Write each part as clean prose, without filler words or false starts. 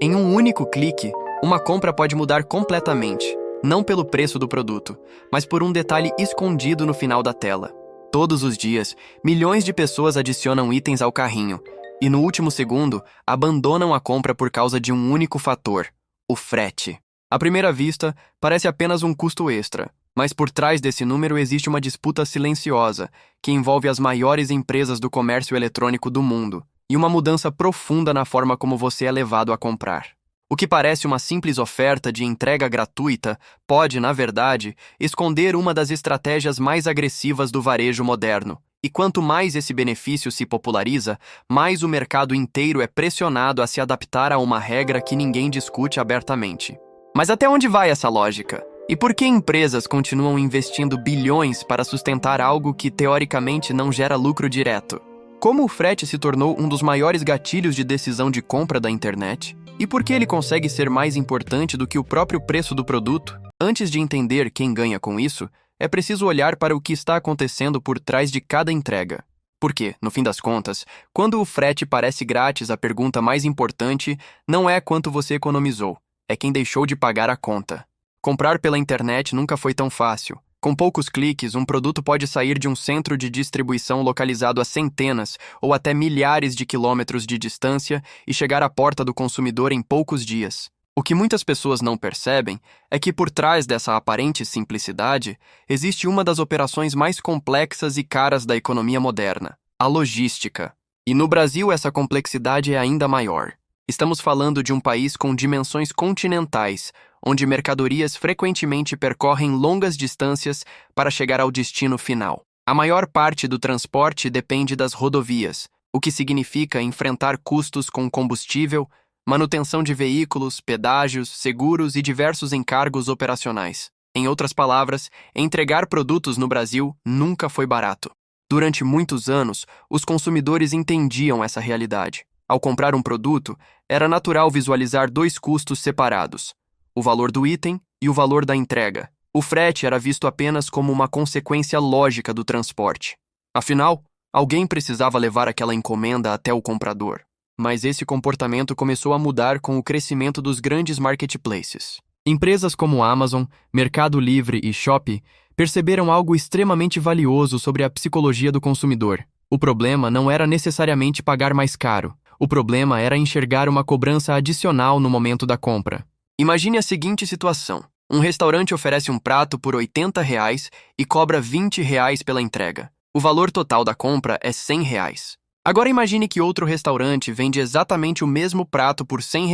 Em um único clique, uma compra pode mudar completamente, não pelo preço do produto, mas por um detalhe escondido no final da tela. Todos os dias, milhões de pessoas adicionam itens ao carrinho e, no último segundo, abandonam a compra por causa de um único fator: o frete. À primeira vista, parece apenas um custo extra, mas por trás desse número existe uma disputa silenciosa que envolve as maiores empresas do comércio eletrônico do mundo e uma mudança profunda na forma como você é levado a comprar. O que parece uma simples oferta de entrega gratuita pode, na verdade, esconder uma das estratégias mais agressivas do varejo moderno. E quanto mais esse benefício se populariza, mais o mercado inteiro é pressionado a se adaptar a uma regra que ninguém discute abertamente. Mas até onde vai essa lógica? E por que empresas continuam investindo bilhões para sustentar algo que, teoricamente, não gera lucro direto? Como o frete se tornou um dos maiores gatilhos de decisão de compra da internet? E por que ele consegue ser mais importante do que o próprio preço do produto? Antes de entender quem ganha com isso, é preciso olhar para o que está acontecendo por trás de cada entrega. Porque, no fim das contas, quando o frete parece grátis, a pergunta mais importante não é quanto você economizou, é quem deixou de pagar a conta. Comprar pela internet nunca foi tão fácil. Com poucos cliques, um produto pode sair de um centro de distribuição localizado a centenas ou até milhares de quilômetros de distância e chegar à porta do consumidor em poucos dias. O que muitas pessoas não percebem é que por trás dessa aparente simplicidade existe uma das operações mais complexas e caras da economia moderna: a logística. E no Brasil essa complexidade é ainda maior. Estamos falando de um país com dimensões continentais, onde mercadorias frequentemente percorrem longas distâncias para chegar ao destino final. A maior parte do transporte depende das rodovias, o que significa enfrentar custos com combustível, manutenção de veículos, pedágios, seguros e diversos encargos operacionais. Em outras palavras, entregar produtos no Brasil nunca foi barato. Durante muitos anos, os consumidores entendiam essa realidade. Ao comprar um produto, era natural visualizar dois custos separados: o valor do item e o valor da entrega. O frete era visto apenas como uma consequência lógica do transporte. Afinal, alguém precisava levar aquela encomenda até o comprador. Mas esse comportamento começou a mudar com o crescimento dos grandes marketplaces. Empresas como Amazon, Mercado Livre e Shopee perceberam algo extremamente valioso sobre a psicologia do consumidor. O problema não era necessariamente pagar mais caro. O problema era enxergar uma cobrança adicional no momento da compra. Imagine a seguinte situação: um restaurante oferece um prato por R$ 80 e cobra R$ 20 pela entrega. O valor total da compra é R$ 100. Agora imagine que outro restaurante vende exatamente o mesmo prato por R$ 100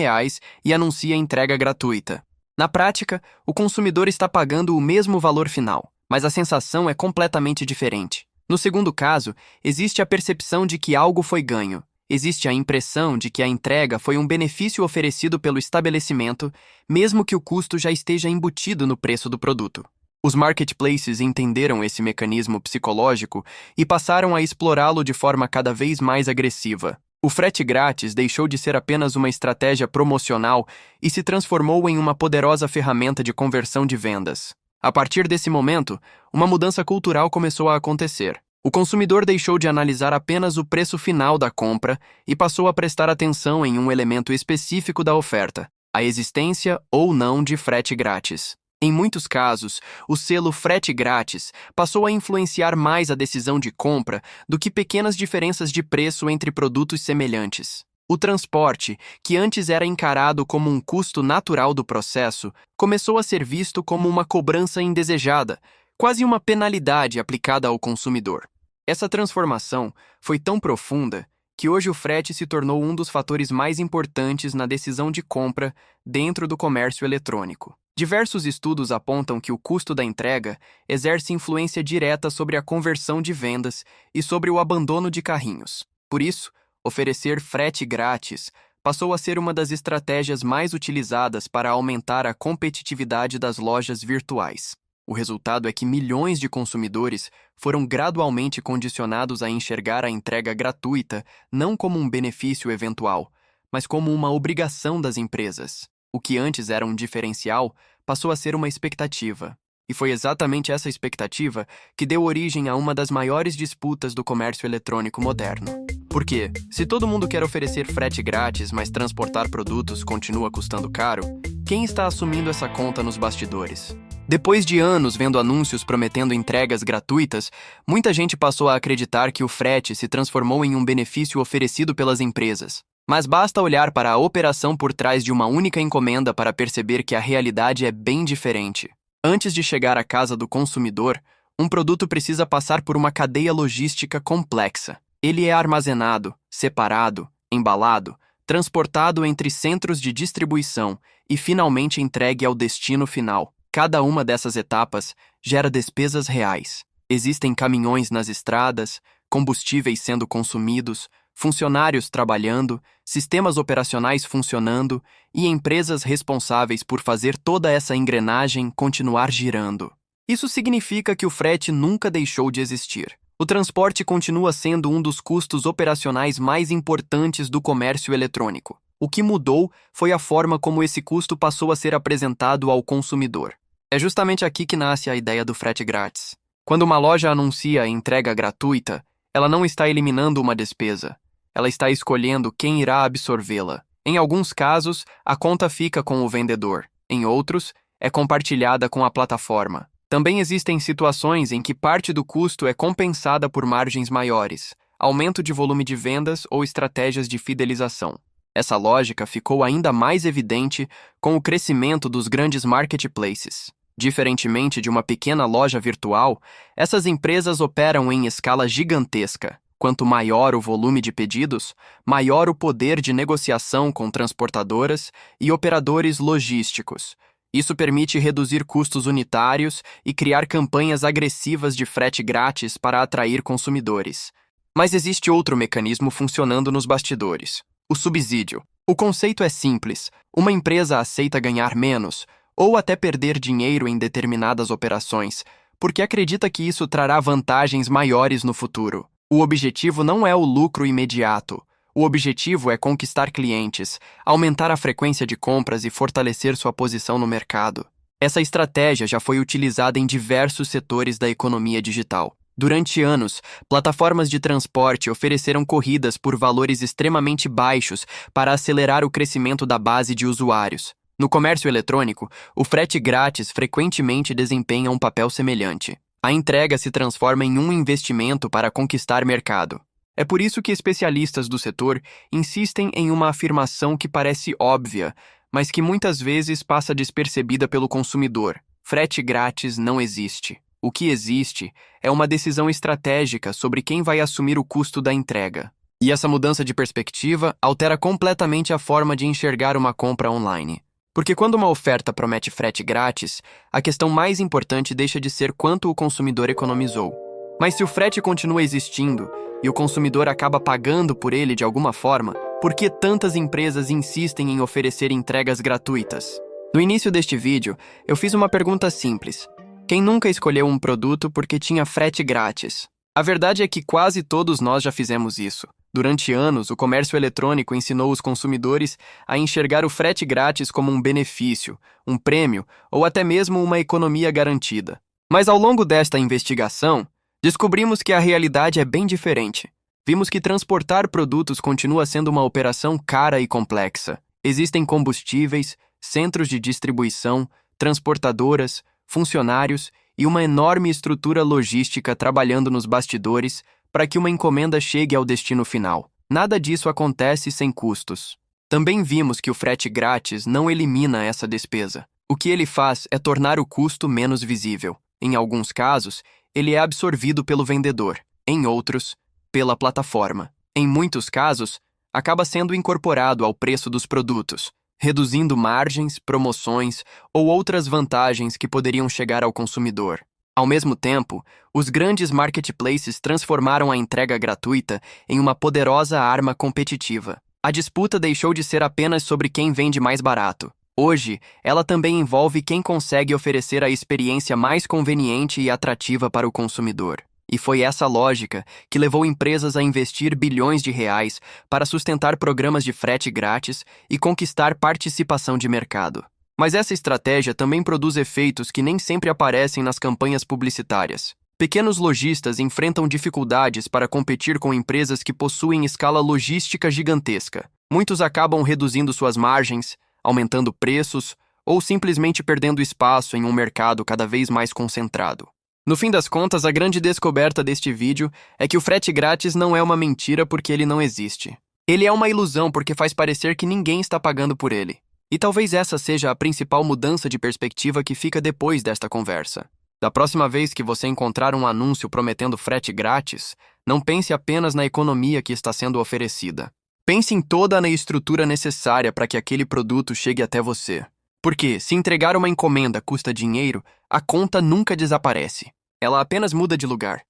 e anuncia entrega gratuita. Na prática, o consumidor está pagando o mesmo valor final, mas a sensação é completamente diferente. No segundo caso, existe a percepção de que algo foi ganho. Existe a impressão de que a entrega foi um benefício oferecido pelo estabelecimento, mesmo que o custo já esteja embutido no preço do produto. Os marketplaces entenderam esse mecanismo psicológico e passaram a explorá-lo de forma cada vez mais agressiva. O frete grátis deixou de ser apenas uma estratégia promocional e se transformou em uma poderosa ferramenta de conversão de vendas. A partir desse momento, uma mudança cultural começou a acontecer. O consumidor deixou de analisar apenas o preço final da compra e passou a prestar atenção em um elemento específico da oferta: a existência ou não de frete grátis. Em muitos casos, o selo frete grátis passou a influenciar mais a decisão de compra do que pequenas diferenças de preço entre produtos semelhantes. O transporte, que antes era encarado como um custo natural do processo, começou a ser visto como uma cobrança indesejada, quase uma penalidade aplicada ao consumidor. Essa transformação foi tão profunda que hoje o frete se tornou um dos fatores mais importantes na decisão de compra dentro do comércio eletrônico. Diversos estudos apontam que o custo da entrega exerce influência direta sobre a conversão de vendas e sobre o abandono de carrinhos. Por isso, oferecer frete grátis passou a ser uma das estratégias mais utilizadas para aumentar a competitividade das lojas virtuais. O resultado é que milhões de consumidores foram gradualmente condicionados a enxergar a entrega gratuita não como um benefício eventual, mas como uma obrigação das empresas. O que antes era um diferencial passou a ser uma expectativa. E foi exatamente essa expectativa que deu origem a uma das maiores disputas do comércio eletrônico moderno. Por quê? Se todo mundo quer oferecer frete grátis, mas transportar produtos continua custando caro, quem está assumindo essa conta nos bastidores? Depois de anos vendo anúncios prometendo entregas gratuitas, muita gente passou a acreditar que o frete se transformou em um benefício oferecido pelas empresas. Mas basta olhar para a operação por trás de uma única encomenda para perceber que a realidade é bem diferente. Antes de chegar à casa do consumidor, um produto precisa passar por uma cadeia logística complexa. Ele é armazenado, separado, embalado, transportado entre centros de distribuição e finalmente entregue ao destino final. Cada uma dessas etapas gera despesas reais. Existem caminhões nas estradas, combustíveis sendo consumidos, funcionários trabalhando, sistemas operacionais funcionando e empresas responsáveis por fazer toda essa engrenagem continuar girando. Isso significa que o frete nunca deixou de existir. O transporte continua sendo um dos custos operacionais mais importantes do comércio eletrônico. O que mudou foi a forma como esse custo passou a ser apresentado ao consumidor. É justamente aqui que nasce a ideia do frete grátis. Quando uma loja anuncia a entrega gratuita, ela não está eliminando uma despesa. Ela está escolhendo quem irá absorvê-la. Em alguns casos, a conta fica com o vendedor. Em outros, é compartilhada com a plataforma. Também existem situações em que parte do custo é compensada por margens maiores, aumento de volume de vendas ou estratégias de fidelização. Essa lógica ficou ainda mais evidente com o crescimento dos grandes marketplaces. Diferentemente de uma pequena loja virtual, essas empresas operam em escala gigantesca. Quanto maior o volume de pedidos, maior o poder de negociação com transportadoras e operadores logísticos. Isso permite reduzir custos unitários e criar campanhas agressivas de frete grátis para atrair consumidores. Mas existe outro mecanismo funcionando nos bastidores: o subsídio. O conceito é simples: uma empresa aceita ganhar menos, ou até perder dinheiro em determinadas operações, porque acredita que isso trará vantagens maiores no futuro. O objetivo não é o lucro imediato. O objetivo é conquistar clientes, aumentar a frequência de compras e fortalecer sua posição no mercado. Essa estratégia já foi utilizada em diversos setores da economia digital. Durante anos, plataformas de transporte ofereceram corridas por valores extremamente baixos para acelerar o crescimento da base de usuários. No comércio eletrônico, o frete grátis frequentemente desempenha um papel semelhante. A entrega se transforma em um investimento para conquistar mercado. É por isso que especialistas do setor insistem em uma afirmação que parece óbvia, mas que muitas vezes passa despercebida pelo consumidor: frete grátis não existe. O que existe é uma decisão estratégica sobre quem vai assumir o custo da entrega. E essa mudança de perspectiva altera completamente a forma de enxergar uma compra online. Porque quando uma oferta promete frete grátis, a questão mais importante deixa de ser quanto o consumidor economizou. Mas se o frete continua existindo e o consumidor acaba pagando por ele de alguma forma, por que tantas empresas insistem em oferecer entregas gratuitas? No início deste vídeo, eu fiz uma pergunta simples: quem nunca escolheu um produto porque tinha frete grátis? A verdade é que quase todos nós já fizemos isso. Durante anos, o comércio eletrônico ensinou os consumidores a enxergar o frete grátis como um benefício, um prêmio ou até mesmo uma economia garantida. Mas ao longo desta investigação, descobrimos que a realidade é bem diferente. Vimos que transportar produtos continua sendo uma operação cara e complexa. Existem combustíveis, centros de distribuição, transportadoras, funcionários e uma enorme estrutura logística trabalhando nos bastidores para que uma encomenda chegue ao destino final. Nada disso acontece sem custos. Também vimos que o frete grátis não elimina essa despesa. O que ele faz é tornar o custo menos visível. Em alguns casos, ele é absorvido pelo vendedor. Em outros, pela plataforma. Em muitos casos, acaba sendo incorporado ao preço dos produtos, reduzindo margens, promoções ou outras vantagens que poderiam chegar ao consumidor. Ao mesmo tempo, os grandes marketplaces transformaram a entrega gratuita em uma poderosa arma competitiva. A disputa deixou de ser apenas sobre quem vende mais barato. Hoje, ela também envolve quem consegue oferecer a experiência mais conveniente e atrativa para o consumidor. E foi essa lógica que levou empresas a investir bilhões de reais para sustentar programas de frete grátis e conquistar participação de mercado. Mas essa estratégia também produz efeitos que nem sempre aparecem nas campanhas publicitárias. Pequenos lojistas enfrentam dificuldades para competir com empresas que possuem escala logística gigantesca. Muitos acabam reduzindo suas margens, aumentando preços ou simplesmente perdendo espaço em um mercado cada vez mais concentrado. No fim das contas, a grande descoberta deste vídeo é que o frete grátis não é uma mentira porque ele não existe. Ele é uma ilusão porque faz parecer que ninguém está pagando por ele. E talvez essa seja a principal mudança de perspectiva que fica depois desta conversa. Da próxima vez que você encontrar um anúncio prometendo frete grátis, não pense apenas na economia que está sendo oferecida. Pense em toda a estrutura necessária para que aquele produto chegue até você. Porque, se entregar uma encomenda custa dinheiro, a conta nunca desaparece. Ela apenas muda de lugar.